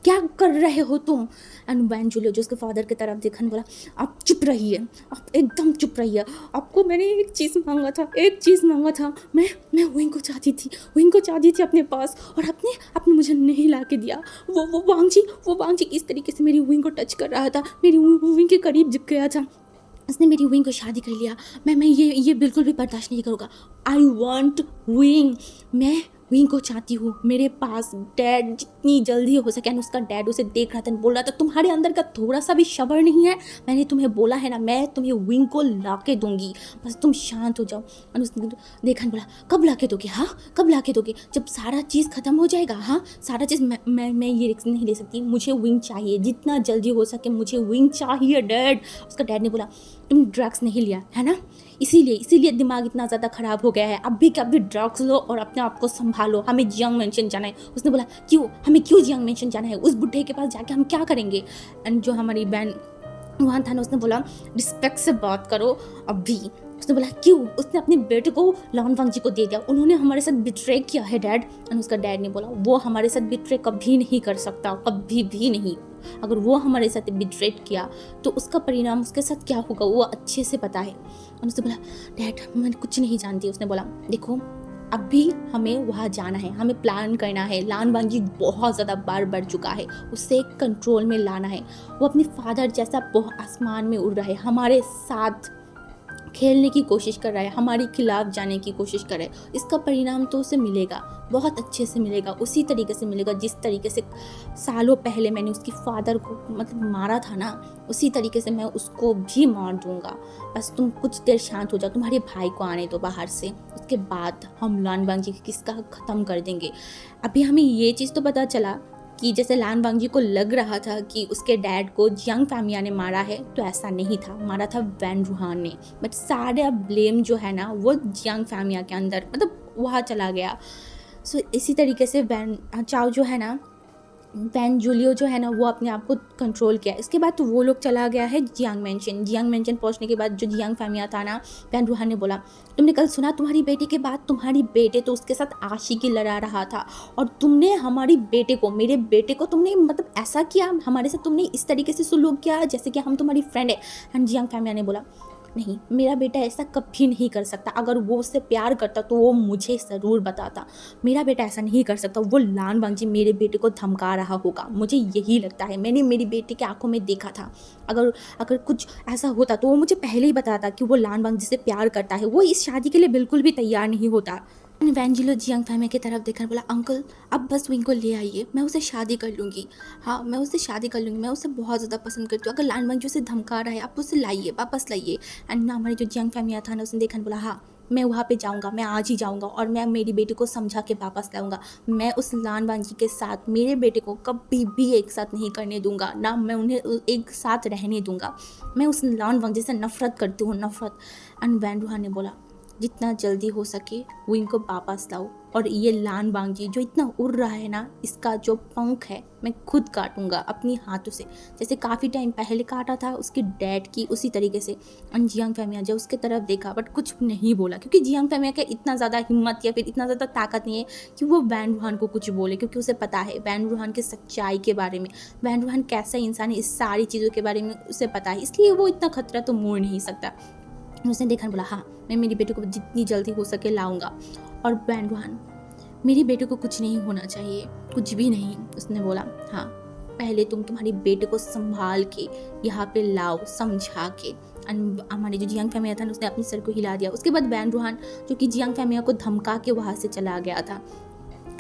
Speaker 2: क्या कर रहे हो तुम। एंड वैन जूलियो जो उसके फादर की तरफ देखा बोला आप चुप रहिए, आप एकदम चुप रहिए, आपको मैंने एक चीज़ मांगा था, मैं विंग को चाहती थी अपने पास और आपने मुझे नहीं ला के दिया। वो वांग जी किस तरीके से मेरी विंग को टच कर रहा था, मेरी विंग के करीब झुक गया था, उसने मेरी विंग को शादी कर लिया। मैं ये बिल्कुल भी बर्दाश्त नहीं करूँगा। आई वॉन्ट विंग, मैं विंग को चाहती हूँ मेरे पास। डैड जितनी जल्दी हो सके। एंड उसका डैड उसे देख रहा था, बोल रहा था तुम्हारे अंदर का थोड़ा सा भी शबर नहीं है, मैंने तुम्हें बोला है ना, मैं तुम्हें विंग को ला के दूंगी, बस तुम शांत हो जाओ। और उसने देखा, बोला कब ला के दोगे? हाँ कब ला के दोगे? जब सारा चीज़ ख़त्म हो जाएगा। हाँ सारा चीज़ मैं ये रिस्क नहीं ले सकती, मुझे विंग चाहिए, जितना जल्दी हो सके मुझे विंग चाहिए डैड। उसका डैड ने बोला तुम ड्रग्स नहीं लिया है ना, इसीलिए दिमाग इतना ज़्यादा ख़राब हो गया है, अभी का अभी ड्रग्स लो और अपने आप को संभालो, हमें जियांग मेंशन जाना है। उसने बोला क्यों, हमें क्यों जियांग मेंशन जाना है? उस बुढ़े के पास जाके हम क्या करेंगे? एंड जो हमारी बहन वहाँ था ना, उसने बोला रिस्पेक्ट से बात करो अभी। उसने बोला क्यों? उसने अपने बेटे को लान वांग जी को दे दिया, उन्होंने हमारे साथ बिट्रे किया है डैड। एंड उसका डैड ने बोला वो हमारे साथ बिट्रे कभी नहीं कर सकता, कभी भी नहीं। अगर वो हमारे साथ बिट्रेट किया तो उसका परिणाम उसके साथ क्या होगा वो अच्छे से पता है। और उसने बोला डैड मैं कुछ नहीं जानती। उसने बोला देखो अभी हमें वहाँ जाना है, हमें प्लान करना है, लान वांग जी बहुत ज़्यादा बार बढ़ चुका है, उससे कंट्रोल में लाना है। वो अपने फादर जैसा बहुत आसमान में उड़ रहा है, हमारे साथ खेलने की कोशिश कर रहा है, हमारे खिलाफ जाने की कोशिश कर रहा है। इसका परिणाम तो उसे मिलेगा, बहुत अच्छे से मिलेगा, उसी तरीके से मिलेगा जिस तरीके से सालों पहले मैंने उसकी फादर को मतलब मारा था ना, उसी तरीके से मैं उसको भी मार दूंगा। बस तुम कुछ देर शांत हो जाओ, तुम्हारे भाई को आने दो बाहर से, उसके बाद हम लान वांग जी की किसका ख़त्म कर देंगे। अभी हमें ये चीज़ तो पता चला कि जैसे लान वांग जी को लग रहा था कि उसके डैड को जियांग फैमिया ने मारा है, तो ऐसा नहीं था, मारा था वैन रूहान ने। बट सारा ब्लेम जो है ना वो जियांग फैमिया के अंदर मतलब वहाँ चला गया। सो इसी तरीके से वैन चाओ जो है ना, वैन जूलियो जो है ना वो अपने आप को कंट्रोल किया। इसके बाद तो वो लोग चला गया है जियांग मेंशन पहुंचने के बाद जो जियांग फैमिया था ना, वैन रूहान ने बोला तुमने कल सुना तुम्हारी बेटी के बाद, तुम्हारी बेटे तो उसके साथ आशिकी लड़ा रहा था और तुमने हमारी बेटे को, मेरे बेटे को तुमने मतलब ऐसा किया हमारे साथ, तुमने इस तरीके से सुलूक किया जैसे कि हम तुम्हारी फ्रेंड है। एंड जियांग फैमिया ने बोला नहीं मेरा बेटा ऐसा कभी नहीं कर सकता, अगर वो उससे प्यार करता तो वो मुझे ज़रूर बताता, मेरा बेटा ऐसा नहीं कर सकता, वो लान वांग जी मेरे बेटे को धमका रहा होगा, मुझे यही लगता है, मैंने मेरी बेटी के आंखों में देखा था, अगर कुछ ऐसा होता तो वो मुझे पहले ही बताता कि वो लान वांग जी से प्यार करता है, वो इस शादी के लिए बिल्कुल भी तैयार नहीं होता। वैंजिलो जियांग फैमिया की तरफ देखकर बोला अंकल अब बस विंग को ले आइए, मैं उसे शादी कर लूँगी, हाँ मैं उसे शादी कर लूँगी, मैं उसे बहुत ज़्यादा पसंद करती हूँ, अगर लान वांग जी उसे धमका रहा है आप उसे लाइए, वापस लाइए। एंड ना हमारी जो जियांग फैमिया था ना, उसने देखा बोला हाँ मैं वहाँ पे जाऊँगा, मैं आज ही जाऊँगा और मैं मेरी बेटी को समझा के वापस लाऊंगा, मैं उस लान वांग जी के साथ मेरे बेटे को कभी भी एक साथ नहीं करने दूंगा, ना मैं उन्हें एक साथ रहने दूंगा, मैं उस लान वांग जी से नफरत करती हूँ, नफरत। एंड वैन रूहान ने बोला जितना जल्दी हो सके वो इनको वापस लाओ, और ये लान वांग जी जो इतना उड़ रहा है ना, इसका जो पंख है मैं खुद काटूंगा अपनी हाथों से, जैसे काफ़ी टाइम पहले काटा था उसके डैड की, उसी तरीके से। और जियांग फैमिया जो उसके तरफ देखा बट कुछ नहीं बोला, क्योंकि जियांग फैमिया का इतना ज़्यादा हिम्मत या फिर इतना ज़्यादा ताकत नहीं है कि वो वैन रूहान को कुछ बोले, क्योंकि उसे पता है वैन रूहान की सच्चाई के बारे में, वैन रूहान कैसा इंसान है इस सारी चीज़ों के बारे में उसे पता है, इसलिए वो इतना खतरा तो मोड़ नहीं सकता। उसने देखा बोला हाँ मैं मेरी बेटी को जितनी जल्दी हो सके लाऊंगा। और वैन रूहान मेरी बेटे को कुछ नहीं होना चाहिए, कुछ भी नहीं। उसने बोला हाँ पहले तुम तुम्हारी बेटे को संभाल के यहाँ पे लाओ, समझा के। हमारे जो जियांग फैमिया था उसने अपनी सर को हिला दिया। उसके बाद वैन रूहान जो कि जियांग फैमिया को धमका के वहाँ से चला गया था।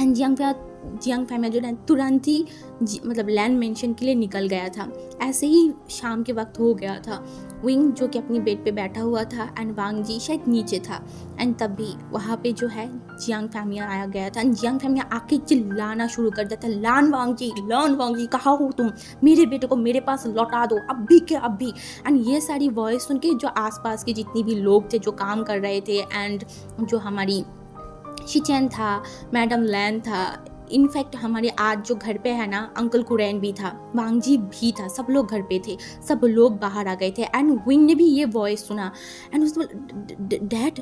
Speaker 2: एंड जियांग फैमिया जो है तुरंत ही मतलब लैंड मेंशन के लिए निकल गया था। ऐसे ही शाम के वक्त हो गया था। विंग जो कि अपनी बेड पे बैठा हुआ था एंड वांग जी शायद नीचे था, एंड तभी वहाँ पे जो है जियांग फैमिया आया गया था। एंड जियांग फैमिया आके चिल्लाना शुरू कर दिया था, लान वांग जी कहाँ हो तुम, मेरे बेटे को मेरे पास लौटा दो अभी के अभी। एंड ये सारी वॉइस सुन के जो आसपास के जितनी भी लोग थे जो काम कर रहे थे, एंड जो हमारी शिचेन था, मैडम लैन था, इनफैक्ट हमारे आज जो घर पे है ना अंकल कुरैन भी था, वांग जी भी था, सब लोग घर पे थे, सब लोग बाहर आ गए थे। एंड विंग ने भी ये वॉइस सुना एंड उसने डैड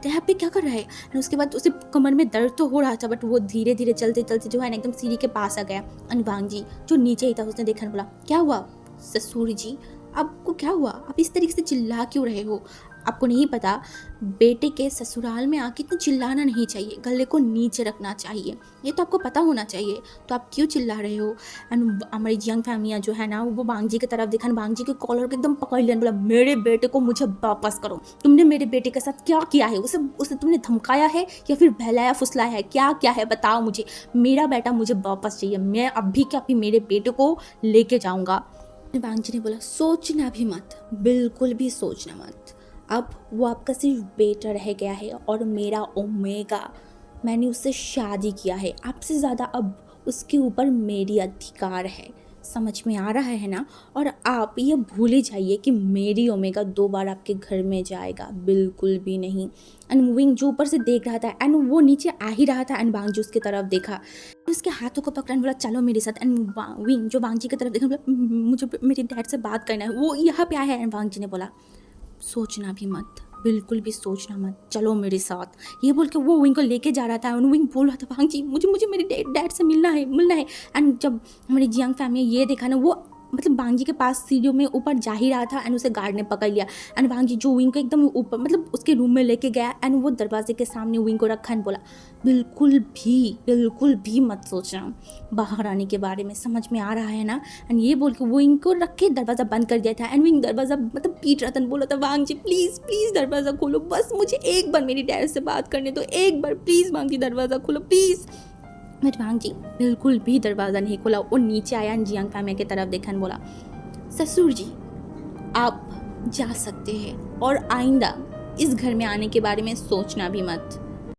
Speaker 2: यहाँ पे क्या कर रहा है। एंड उसके बाद उसे कमर में दर्द तो हो रहा था, बट वो धीरे धीरे चलते चलते जो है ना एकदम सीढ़ी के पास आ गया। एंड वांग जी जो नीचे ही था उसने देखा बोला क्या हुआ ससुर जी, आपको क्या हुआ, आप इस तरीके से चिल्ला क्यों रहे हो,
Speaker 1: आपको नहीं पता, बेटे के ससुराल में आके इतना चिल्लाना नहीं चाहिए, गले को नीचे रखना चाहिए, ये तो आपको पता होना चाहिए, तो आप क्यों चिल्ला रहे हो। एंड हमारी यंग फैमिलियाँ जो है ना, वो बांग जी की तरफ देखा, बांग जी के कॉलर को एकदम पकड़ लिया, बोला मेरे बेटे को मुझे वापस करो, तुमने मेरे बेटे के साथ क्या किया है, उसे तुमने धमकाया है या फिर बहलाया फुसलाया है, क्या क्या है बताओ मुझे, मेरा बेटा मुझे वापस चाहिए, मैं अभी क्या अभी मेरे बेटे को लेके जाऊँगा। बांग जी ने बोला सोचना भी मत, बिल्कुल भी सोचना मत, अब वो आपका सिर्फ बेटा रह गया है और मेरा ओमेगा, मैंने उससे शादी किया है, आपसे ज़्यादा अब उसके ऊपर मेरी अधिकार है, समझ में आ रहा है ना। और आप ये भूल ही जाइए कि मेरी ओमेगा 2 बार आपके घर में जाएगा, बिल्कुल भी नहीं। एंड विंग जो ऊपर से देख रहा था एंड वो नीचे आ ही रहा था एंड बांग जी उसकी तरफ देखा, उसके हाथों को पकड़ा, बोला चलो मेरे साथ। एंड विंग जो बांग जी की तरफ देखा, बोला मुझे मेरे डैड से बात करना है, वो यहाँ पे आया है। एंड बांग जी ने बोला सोचना भी मत, बिल्कुल भी सोचना मत, चलो मेरे साथ, ये बोल के वो विंग को लेके जा रहा था। और विंग बोल रहा था बांग जी मुझे मेरे डैड से मिलना है। एंड जब हमारी जियांग फैमिली ये देखा ना, वो मतलब बांग जी के पास सीढ़ियों में ऊपर जा ही रहा था एंड उसे गार्ड ने पकड़ लिया। एंड बांग जी जो विंग को एकदम ऊपर मतलब उसके रूम में लेके गया एंड वो दरवाजे के सामने विंग को रखा एंड बोला बिल्कुल भी मत सोचना बाहर आने के बारे में, समझ में आ रहा है ना। एंड ये बोल के वो विंग को रख के दरवाज़ा बंद कर दिया था। एंड विंग दरवाज़ा मतलब पीट रहा था, बोला था बांग जी प्लीज़ दरवाज़ा खोलो, बस मुझे एक बार मेरी डैड से बात करने दो, एक बार प्लीज़ बांग जी दरवाज़ा खोलो प्लीज़। बट बांग जी बिल्कुल भी दरवाज़ा नहीं खोला, वो नीचे आया एंड जियांग फैमिली की तरफ देखा एंड बोला ससुर जी आप जा सकते हैं और आइंदा इस घर में आने के बारे में सोचना भी मत।